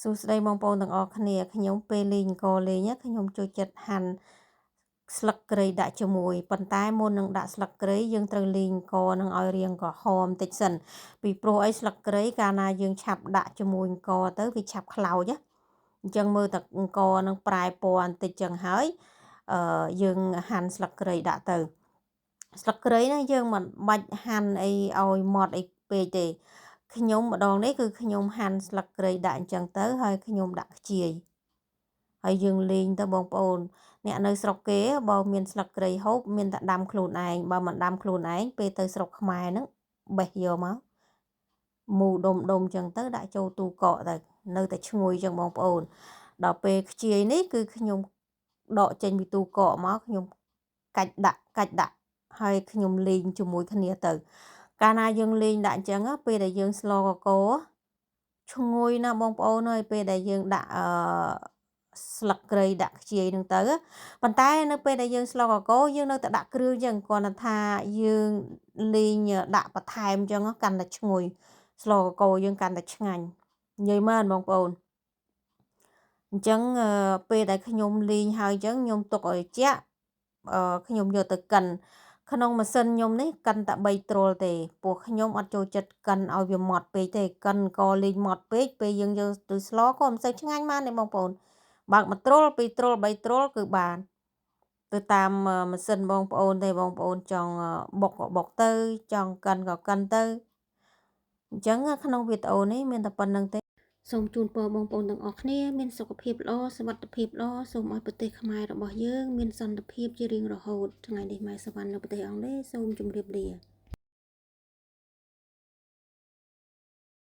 សួស្តីបងប្អូនទាំងអស់គ្នាខ្ញុំពេលលេងអង្គលេងខ្ញុំចូលចិត្តហាន់ស្លឹកគ្រៃដាក់ជាមួយប៉ុន្តែមុននឹងដាក់ស្លឹកគ្រៃយើងត្រូវលេងអង្គនឹងឲ្យរាងក្រហមតិចសិនពីព្រោះអីស្លឹកគ្រៃកាលណាយើងឆាប់ដាក់ជាមួយអង្គទៅវាឆាប់ខ្លោចអញ្ចឹងមើលតែអង្គនឹងប្រែពណ៌បន្តិចចឹងហើយយើងហាន់ស្លឹកគ្រៃដាក់ទៅស្លឹកគ្រៃណាយើងមិនបាច់ហាន់អីឲ្យម៉ត់អីពេកទេខ្ញុំម្ដងនេះគឺខ្ញុំហាន់ស្លឹកគ្រៃដាក់អញ្ចឹងទៅហើយខ្ញុំដាក់ខ្ជាយហើយយើងលេងទៅបងប្អូនអ្នកនៅស្រុកគេបើមានស្លឹកគ្រៃហូបមានតែដាំខ្លួនឯងបើមិនដាំខ្លួនឯងពេលទៅស្រុកខ្មែរហ្នឹងបេះយកមកមូដុំអញ្ចឹងទៅដាក់ចូលទូកកទៅនៅតែឈ្ងុយអញ្ចឹងបងប្អូនដល់ពេលខ្ជាយនេះគឺខ្ញុំដកចេញពីទូកកមកខ្ញុំកាច់ដាក់ហើយខ្ញុំលេងជាមួយគ្នាទៅកាលណាយើងលេងដាក់អញ្ចឹងពេលដែលយើងស្លកកឈ្ងុយណាបងប្អូនអើយពេលដែលយើងដាក់ស្លឹកគ្រៃដាក់ខ្ជាយនឹងទៅប៉ុន្តែនៅពេលដែលយើងស្លកកយើងនៅតែដាក់គ្រឿងអញ្ចឹងគ្រាន់តែថាយើងលេងដាក់បន្ថែមអញ្ចឹងកាន់តែឈ្ងុយស្លកកយើងកាន់តែឆ្ងាញ់និយាយមែនបងប្អូនអញ្ចឹងពេលដែលខ្ញុំលេងហើយអញ្ចឹងខ្ញុំទុកឲ្យត្រជាក់ខ្ញុំយកទៅកិនក្នុងម៉ាស៊ីនខ្ញុំនេះកិនតែ3ទ្រុលទេពួកខ្ញុំអត់ចូលចិត្តកិនឲ្យវាម៉ត់ពេកទេកិនអង្គលេងម៉ត់ពេកពេលយើងយកទៅស្លក៏មិនសូវឆ្ងាញ់បានទេបងប្អូនបើក1ទ្រុល2ទ្រុល3ទ្រុលគឺបានទៅតាមម៉ាស៊ីនបងប្អូនទេបងប្អូនចង់បុកក៏បុកទៅចង់កិនក៏កិនទៅអញ្ចឹងក្នុងវីដេអូនេះមានតែប៉ុណ្្នឹងទេសូមជូនពរបងប្អូនទាំងអស់គ្នាមានសុខភាពល្អសុវត្ថិភាពល្អសូមឲ្យប្រទេសខ្មែររបស់យើងមានសន្តិភាពជារៀងរហូតថ្ងៃនេះម៉ែសវណ្ណនៅប្រទេសអង់គ្លេសសូមជម្រាបលា